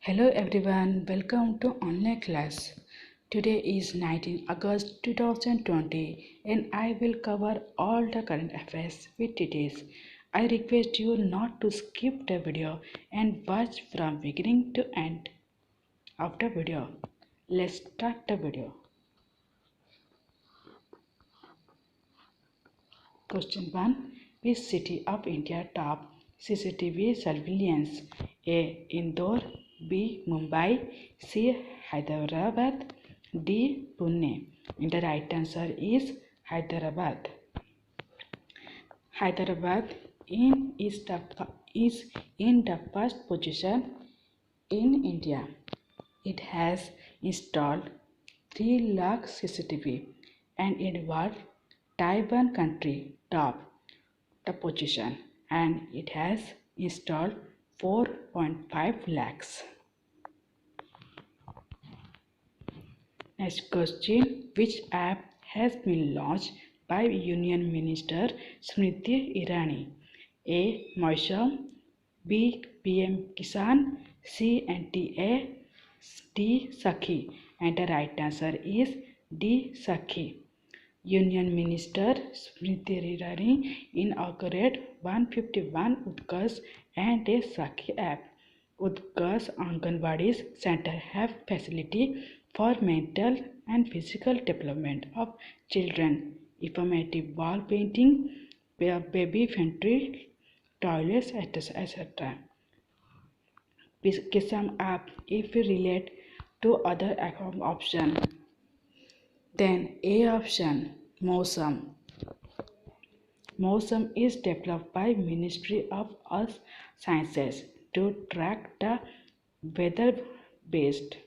Hello everyone, welcome to online class. Today is 19 August 2020 and I will cover all the current affairs with details. I request you not to skip the video and watch from beginning to end of the video. Let's start the video. Question 1. Which city of India top CCTV surveillance? A. Indore, B. Mumbai, C. Hyderabad, D. Pune. And the right answer is Hyderabad. Hyderabad is in the first position in India. It has installed 3 lakh CCTV and involved Taiwan country top the position and it has installed 4.5 lakhs. Next question. Which app has been launched by Union Minister Smriti Irani? A. Moisam, B. PM Kisan, C. NTA, D. Sakhi. And the right answer is D. Sakhi. Union Minister Smriti Irani inaugurated 151 Utkarsh and a Sakhi app. Utkarsh Anganwadi Center have facility for mental and physical development of children, informative wall painting, baby friendly toilets, etc. Kisam app if we relate to other option. Then A option, Mosam. Mosam is developed by Ministry of Earth Sciences to track the weather based.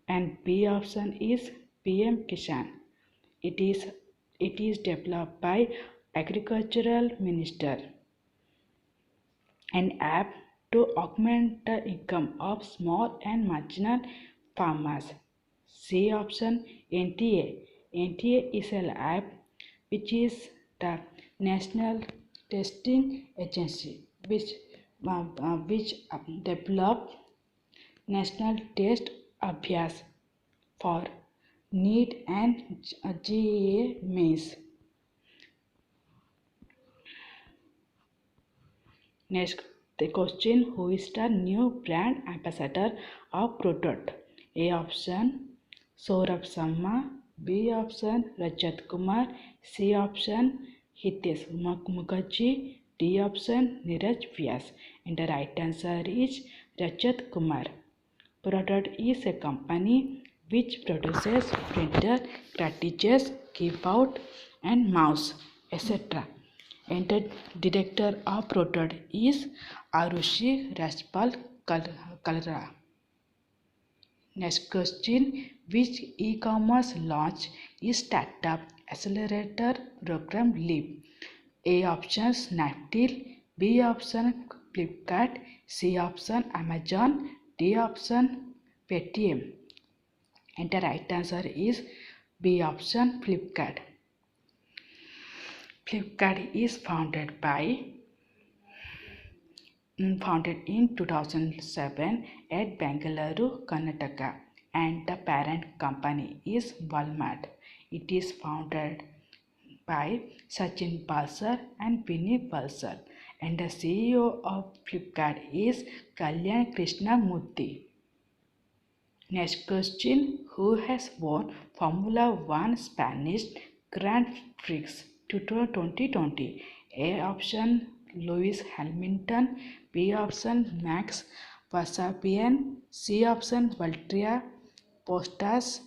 And B option is PM Kisan. It is developed by Agricultural Minister. An app to augment the income of small and marginal farmers. C option NTA. NTA is an app which is the National Testing Agency which developed National Test Abhyas for NEET and JEE Mains. Next, the question: who is the new brand ambassador of Product? A option Saurabh Sharma, B option Rajat Kumar, C option Hitesh Mukherjee, D option Neeraj Vyas. And the right answer is Rajat Kumar. Product is a company which produces printer, cartridges, keyboard and mouse, etc. And the director of product is Arushi Rajpal Kalra. Next question. Which e-commerce launch is Startup Accelerator Program LEAP? A option Snapdeal, B option Flipkart, C option Amazon, D option Paytm. And the right answer is B option Flipkart. Flipkart is founded in 2007 at Bengaluru, Karnataka, and the parent company is Walmart. It is founded by Sachin Balsar and Vinny Balsar, and the CEO of Flipkart is Kalyan Krishnamurthy. Next question. Who has won Formula One Spanish Grand Prix 2020? A option Lewis Hamilton, B option Max Verstappen, C option Valtteri Bottas,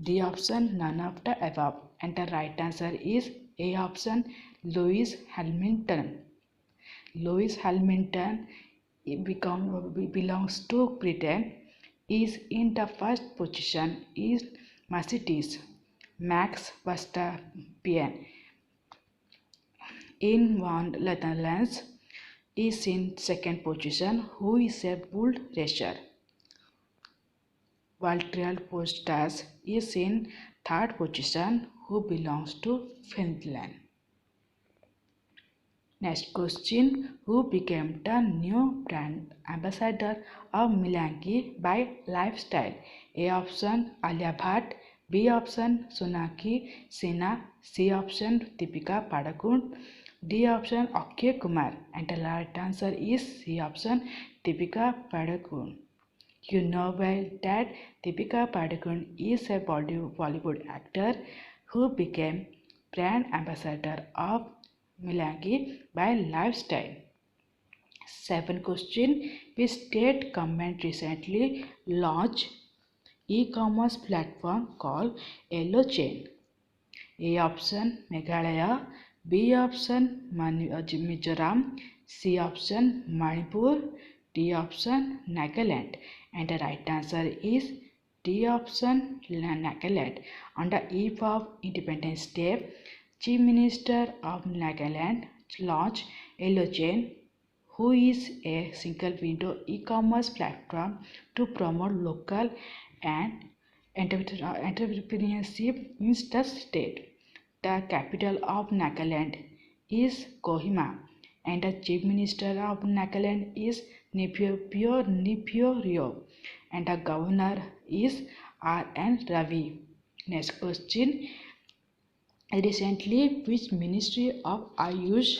D option none of the above. And the right answer is A option Lewis Hamilton. Lewis Hamilton belongs to Britain, is in the first position is Mercedes. Max Verstappen in Netherlands is in second position, who is a bull racer. Valtteri Bottas is in third position, who belongs to Finland. Next question, who became the new brand ambassador of Milanghi by Lifestyle? A option Alia Bhatt, B option Sonakshi Sinha, C option Deepika Padukone, D option Akshay Kumar, and the right answer is C option Deepika Padukone. You know well that Deepika Padukone is a Bollywood actor who became brand ambassador of Milanghi by Lifestyle. 7 question, which state government recently launched e-commerce platform called Yellow Chain? A option Meghalaya, B option Mizoram, C option Manipur, D option Nagaland, and the right answer is D option Nagaland. On the eve of Independence Day, Chief Minister of Nagaland launched Yellow Chain, who is a single window e-commerce platform to promote local and entrepreneurship in the state. The capital of Nagaland is Kohima, and the Chief Minister of Nagaland is Neipio Rio, and the Governor is R.N. Ravi. Next question. Recently, which Ministry of Ayush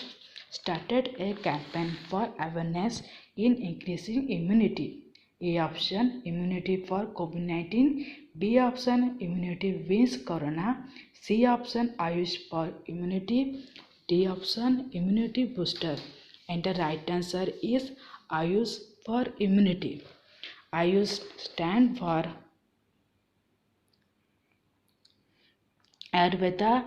started a campaign for awareness in increasing immunity? A option immunity for COVID-19, B option immunity wins corona, C option Ayush for immunity, D option immunity booster. And the right answer is Ayush for immunity. Ayush stand for Ayurveda,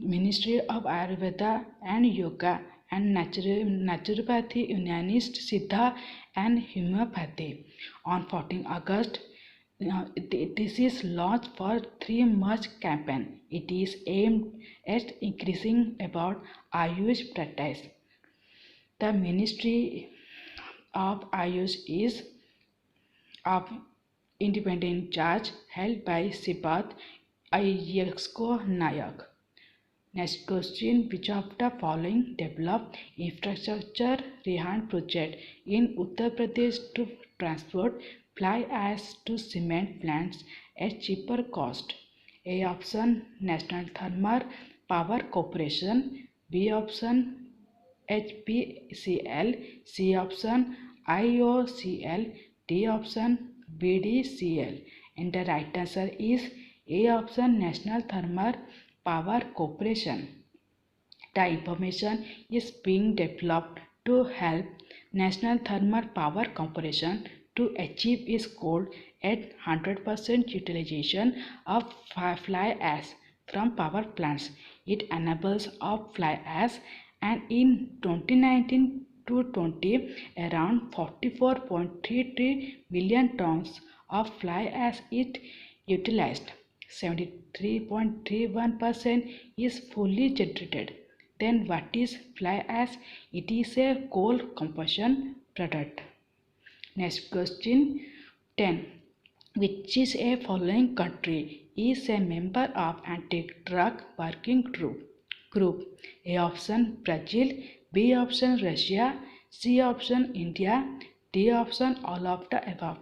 Ministry of Ayurveda and Yoga, and Naturopathy, Unionist, Siddha and Homeopathy. On 14 August, this is launched for 3-month campaign. It is aimed at increasing about Ayush practice. The Ministry of Ayush is of independent charge held by Sipat Ayexko Nayak. Next question, which of the following developed infrastructure Rehan project in Uttar Pradesh to transport fly ash to cement plants at cheaper cost? A option National Thermal Power Corporation, B option HPCL, C option IOCL, D option BDCL, and the right answer is A option National Thermal Power Corporation. The information is being developed to help National Thermal Power Corporation to achieve its goal at 100% utilization of fly ash from power plants. It enables of fly ash, and in 2019 to 20 around 44.33 million tons of fly ash is utilized. 73.31% is fully generated. Then what is fly ash? It is a coal combustion product. Next question 10. Which is a following country is a member of anti-drug working group? A option Brazil, B option Russia, C option India, D option all of the above.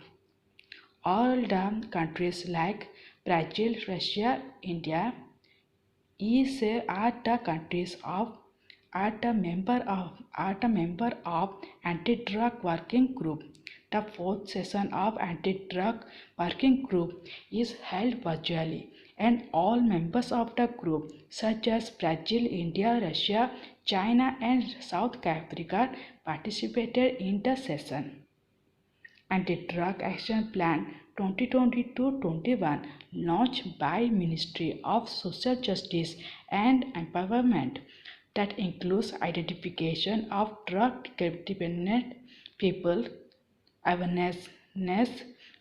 All the countries like Brazil, Russia, India are the countries are the member of anti-drug working group. The 4th session of anti-drug working group is held virtually, and all members of the group such as Brazil, India, Russia, China and South Africa participated in the session. Anti-Drug Action Plan 2020-21 launched by Ministry of Social Justice and Empowerment that includes identification of drug-dependent people, awareness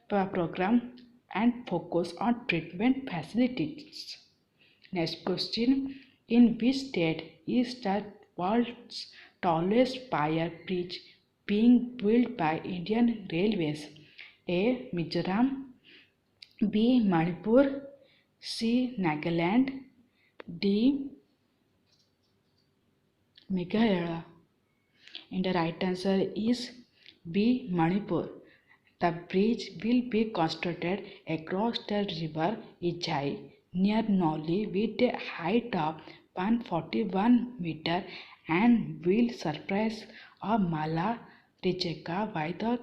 program and focus on treatment facilities. Next question, in which state is the world's tallest wire bridge being built by Indian Railways? A. Mizoram, B. Manipur, C. Nagaland, D. Meghalaya. And the right answer is B. Manipur. The bridge will be constructed across the river Ijai near Noli with a height of 141 meter and will surpass a Mala Rijeka by the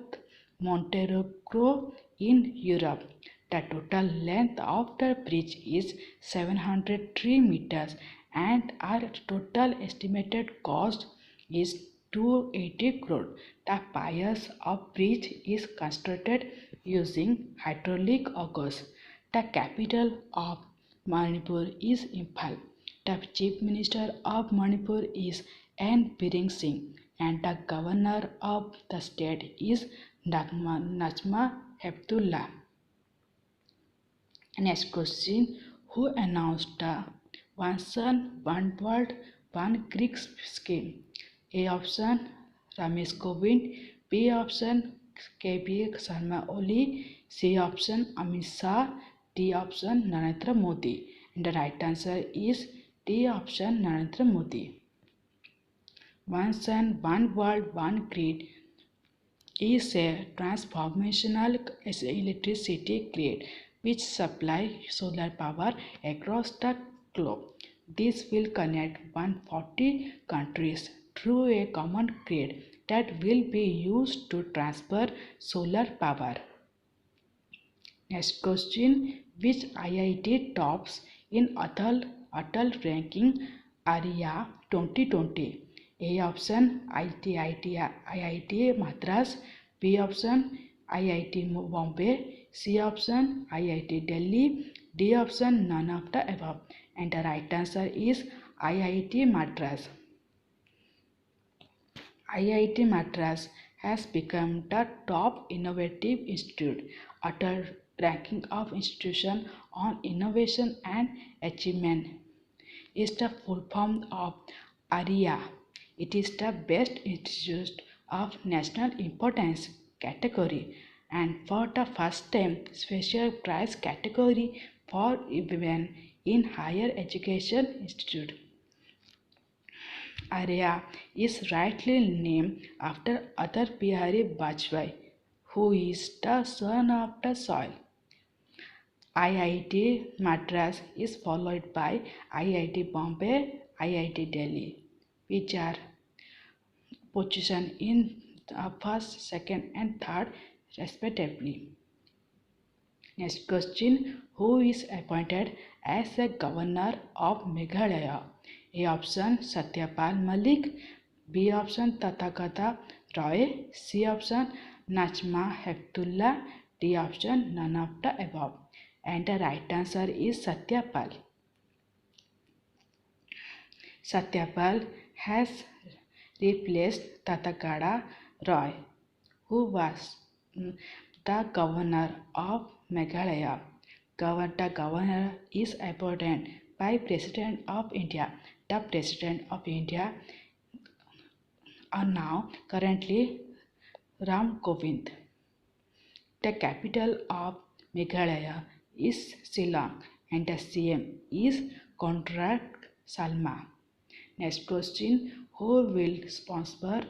Montenegro in Europe. The total length of the bridge is 703 meters and our total estimated cost is 280 crore. The piers of bridge is constructed using hydraulic augers. The capital of Manipur is Imphal. The Chief Minister of Manipur is N. Biren Singh and the Governor of the state is Najma Heptullah. Next question. Who announced the One Sun, One World, One Creek scheme? A option Ramesh Kovind, B option KB Sharma Oli, C option Amit Shah, D option Narendra Modi. And the right answer is D option Narendra Modi. One Sun, One World, One Grid is a transformational electricity grid which supplies solar power across the globe. This will connect 140 countries through a common grid that will be used to transfer solar power. Next question. Which IIT tops in Atal ranking area 2020? A option IIT Madras, B option IIT Bombay, C option IIT Delhi, D option none of the above. And the right answer is IIT Madras. IIT Madras has become the top innovative institute Atal ranking of institution on innovation and achievement is the full form of ARIA. It is the best institute of national importance category and for the first time special prize category for women in higher education institute. ARIA is rightly named after Atal Bihari Vajpayee, who is the son of the soil. IIT Madras is followed by IIT Bombay, IIT Delhi, which are positioned in the first, second, and third, respectively. Next question. Who is appointed as the governor of Meghalaya? A option Satyapal Malik, B option Tathagata Roy, C option Najma Heptullah, D option none of the above. And the right answer is Satyapal. Satyapal has replaced Tathagata Roy, who was the governor of Meghalaya. The governor is appointed by President of India. The President of India are now currently Ram Kovind. The capital of Meghalaya is Shillong and the CM is Conrad Salma. Next question. Who will sponsor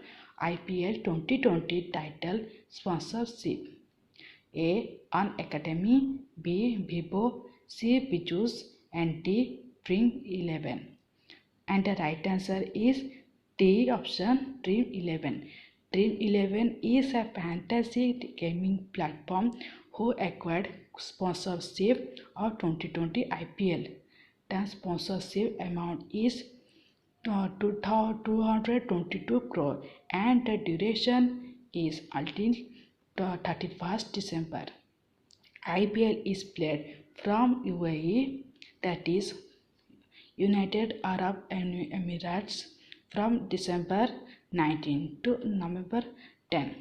IPL 2020 title sponsorship? A. An Academy, B. Vivo, C. Bijus and D. Dream 11. And the right answer is D option Dream 11. Dream 11 is a fantasy gaming platform who acquired sponsorship of 2020 IPL. The sponsorship amount is 222 crore and the duration is until 31st December. IPL is played from UAE, that is United Arab Emirates, from December 19 to November 10.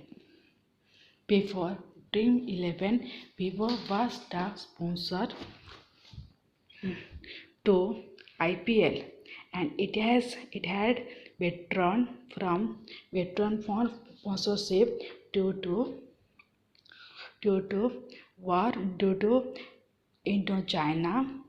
Before Dream 11, Vivo was the sponsor to IPL and it had withdrawn for sponsorship due to war due to Indochina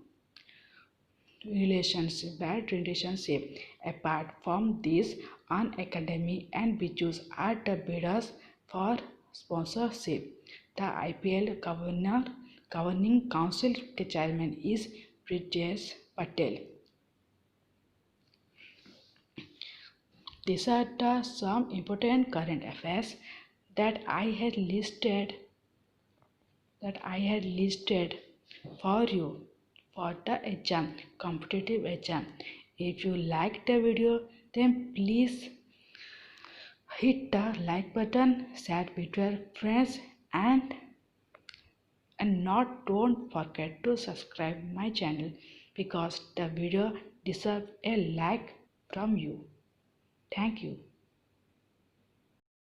bad relationship. Apart from this, Unacademy and Bijus are the bidders for sponsorship. The IPL governing council chairman is Brijesh Patel. These are some important current affairs that I had listed for you for the exam, competitive exam. If you like the video, then please hit the like button, share with your friends, and don't forget to subscribe my channel because the video deserves a like from you. Thank you.